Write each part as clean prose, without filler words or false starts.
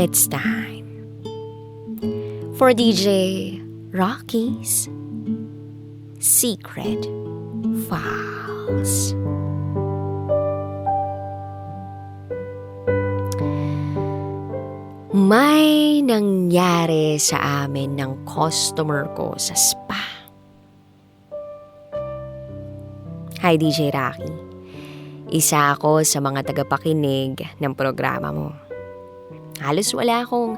It's time for DJ Rocky's Secret Files. May nangyari sa amin ng customer ko sa spa. Hi DJ Rocky. Isa ako sa mga tagapakinig ng programa mo. Halos wala akong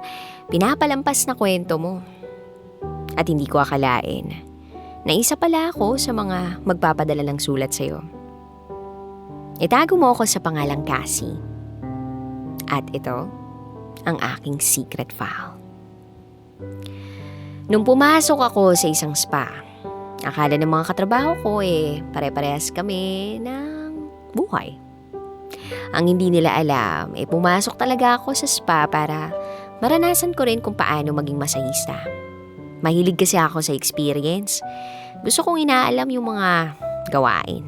pinapalampas na kwento mo. At hindi ko akalain na isa pala ako sa mga magpapadala ng sulat sa'yo. Itago mo ako sa pangalang Cassie. At ito ang aking secret file. Nung pumasok ako sa isang spa, akala ng mga katrabaho ko pare-parehas kami ng buhay. Ang hindi nila alam, pumasok talaga ako sa spa para maranasan ko rin kung paano maging masahista. Mahilig kasi ako sa experience. Gusto kong inaalam yung mga gawain.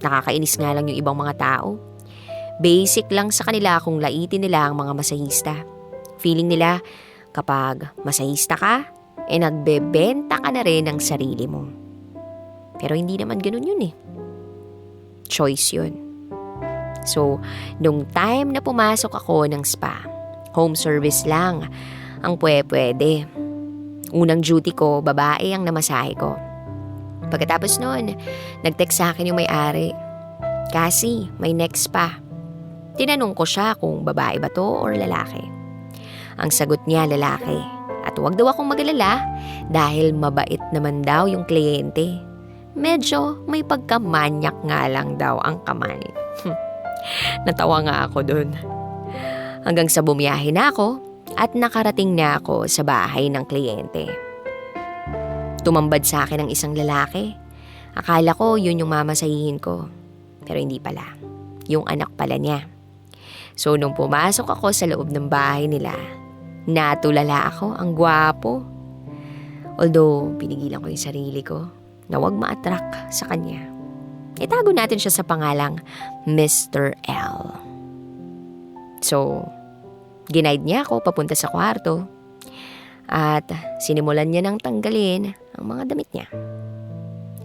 Nakakainis nga lang yung ibang mga tao. Basic lang sa kanila kung laitin nila ang mga masahista. Feeling nila kapag masahista ka, nagbebenta ka na rin ng sarili mo. Pero hindi naman ganun yun Choice yun. So, nung time na pumasok ako ng spa, home service lang ang pwede. Unang duty ko, babae ang namasahe ko. Pagkatapos nun, nag-text sa akin yung may-ari. Kasi, may next spa. Tinanong ko siya kung babae ba to or lalaki. Ang sagot niya, lalaki. At huwag daw akong mag-alala dahil mabait naman daw yung kliyente. Medyo may pagkamanyak nga lang daw ang kamay. Natawa nga ako dun. Hanggang sa bumiyahe na ako at nakarating na ako sa bahay ng kliyente. Tumambad sa akin ang isang lalaki. Akala ko yun yung mamasahihin ko. Pero hindi pala. Yung anak pala niya. So nung pumasok ako sa loob ng bahay nila, natulala ako, ang gwapo. Although pinigilan ko yung sarili ko na wag ma-attract sa kanya. Itago natin siya sa pangalang Mr. L. So, ginaid niya ako papunta sa kwarto at sinimulan niya nang tanggalin ang mga damit niya.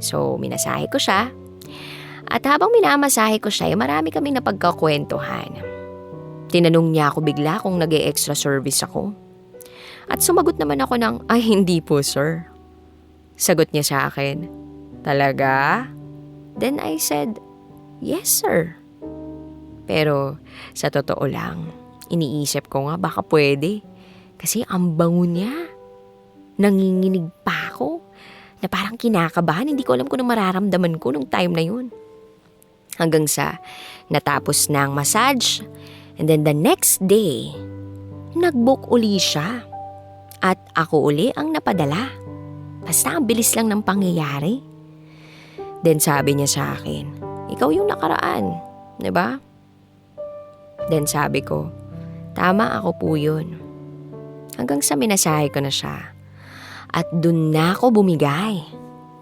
So, minasahe ko siya at habang minamasahe ko siya, marami kaming napagkakwentuhan. Tinanong niya ako bigla kung nag-e-extra service ako. At sumagot naman ako ng, ay hindi po sir. Sagot niya sa akin, talaga? Then I said, yes sir. Pero sa totoo lang, iniisip ko nga baka pwede. Kasi ang bango niya. Nanginginig pa ako. Na parang kinakabahan, hindi ko alam kung ano mararamdaman ko nung time na yun. Hanggang sa natapos na ang massage. And then the next day, nag-book uli siya. At ako uli ang napadala. Basta ang bilis lang ng pangyayari. Then sabi niya sa akin, ikaw yung nakaraan, diba? Then sabi ko, tama ako po yun. Hanggang sa minasahe ko na siya. At dun na ako bumigay.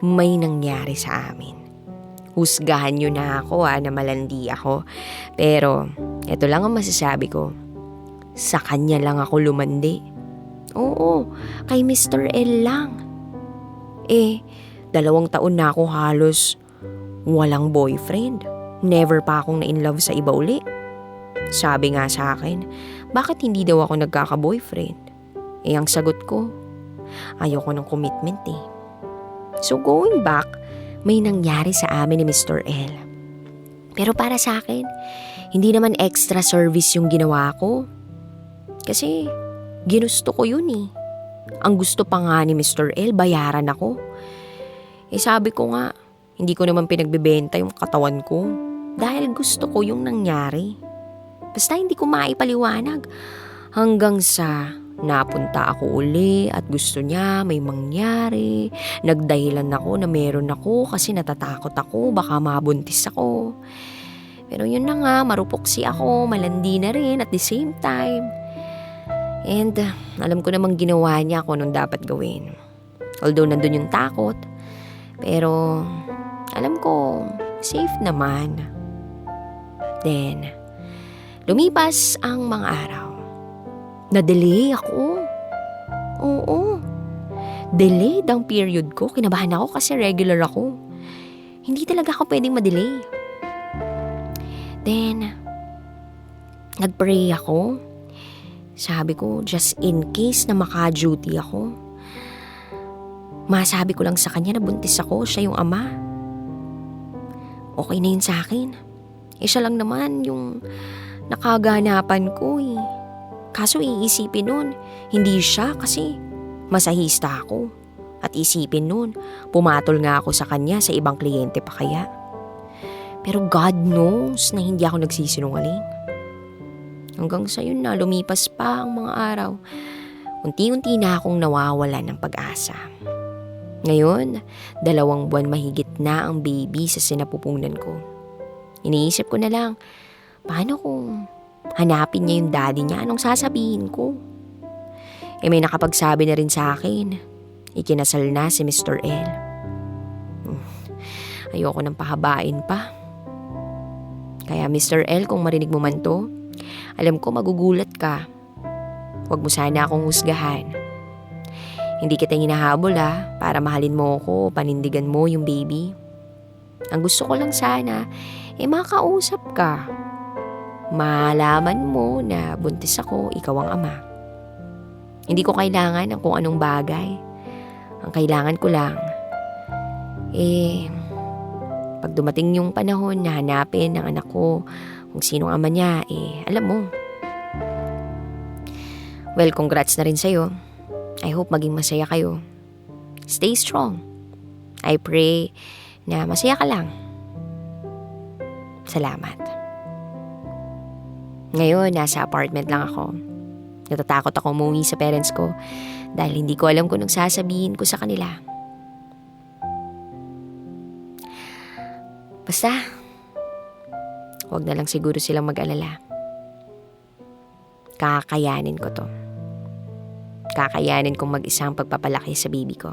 May nangyari sa amin. Husgahan niyo na ako na malandi ako. Pero, ito lang ang masasabi ko. Sa kanya lang ako lumandi. Oo, kay Mr. L lang. 2 taon na ako halos walang boyfriend. Never pa akong na-inlove sa iba uli. Sabi nga sa akin, bakit hindi daw ako nagkaka-boyfriend? Ang sagot ko, ayoko ng commitment So going back, may nangyari sa amin ni Mr. L. Pero para sa akin, hindi naman extra service yung ginawa ko. Kasi ginusto ko yun Ang gusto pa nga ni Mr. L, bayaran ako. Sabi ko nga, hindi ko naman pinagbebenta yung katawan ko. Dahil gusto ko yung nangyari. Basta hindi ko maipaliwanag. Hanggang sa napunta ako uli at gusto niya may mangyari. Nagdahilan ako na meron ako kasi natatakot ako, baka mabuntis ako. Pero yun na nga, marupoksi ako, malandi na rin at the same time. And alam ko namang ginawa niya kung anong dapat gawin. Although nandun yung takot, pero alam ko, safe naman. Then, lumipas ang mga araw. Na-delay ako. Oo. Delayed ang period ko. Kinabahan ako kasi regular ako. Hindi talaga ako pwedeng ma-delay. Then, nag-pray ako. Sabi ko, just in case na maka-duty ako, masabi ko lang sa kanya na buntis ako, siya yung ama. Okay na yun sa akin. Siya lang naman yung nakaganapan ko eh. Kaso iisipin nun, hindi siya kasi masahista ako. At isipin nun, pumatol nga ako sa kanya sa ibang kliyente pa kaya. Pero God knows na hindi ako nagsisinungaling. Hanggang sa yun na, lumipas pa ang mga araw. Unti-unti na akong nawawalan ng pag-asa. Ngayon, 2 buwan mahigit na ang baby sa sinapupunan ko. Iniisip ko na lang, paano kung hanapin niya yung daddy niya? Anong sasabihin ko? May nakapagsabi na rin sa akin, ikinasal na si Mr. L. Ayoko nang pahabain pa. Kaya Mr. L, kung marinig mo man to, alam ko magugulat ka. Huwag mo sana akong husgahan. Hindi kita hinahabol para mahalin mo ako, panindigan mo yung baby. Ang gusto ko lang sana, makausap ka. Malaman mo na buntis ako, ikaw ang ama. Hindi ko kailangan ng kung anong bagay. Ang kailangan ko lang, pag dumating yung panahon na hanapin ng anak ko kung sinong ama niya, alam mo. Well, congrats na rin sa'yo. I hope maging masaya kayo. Stay strong. I pray na masaya ka lang. Salamat. Ngayon, nasa apartment lang ako. Natatakot ako umuwi sa parents ko dahil hindi ko alam kung anong sasabihin ko sa kanila. Basta, huwag na lang siguro silang mag-alala. Kakayanin ko to. Kakayanin kong mag-isang pagpapalaki sa baby ko.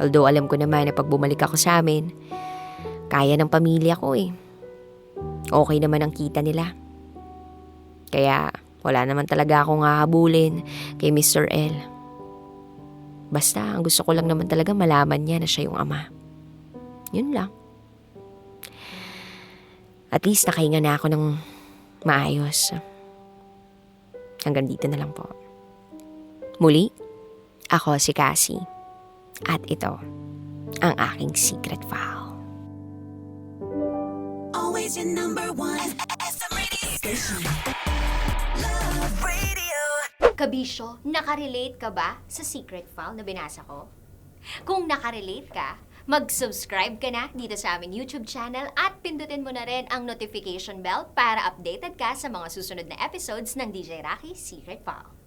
Although alam ko naman na pag bumalik ako sa amin, kaya ng pamilya ko eh. Okay naman ang kita nila. Kaya wala naman talaga akong hahabulin kay Mr. L. Basta ang gusto ko lang naman talaga malaman niya na siya yung ama. Yun lang. At least nakahinga na ako ng maayos. Hanggang dito na lang po. Muli, ako si Cassie. At ito, ang aking secret file. Always your number one SM radio station. Love Radio. Kabisyo, nakarelate ka ba sa secret file na binasa ko? Kung nakarelate ka, mag-subscribe ka na dito sa aming YouTube channel at pindutin mo na rin ang notification bell para updated ka sa mga susunod na episodes ng DJ Raki Secret File.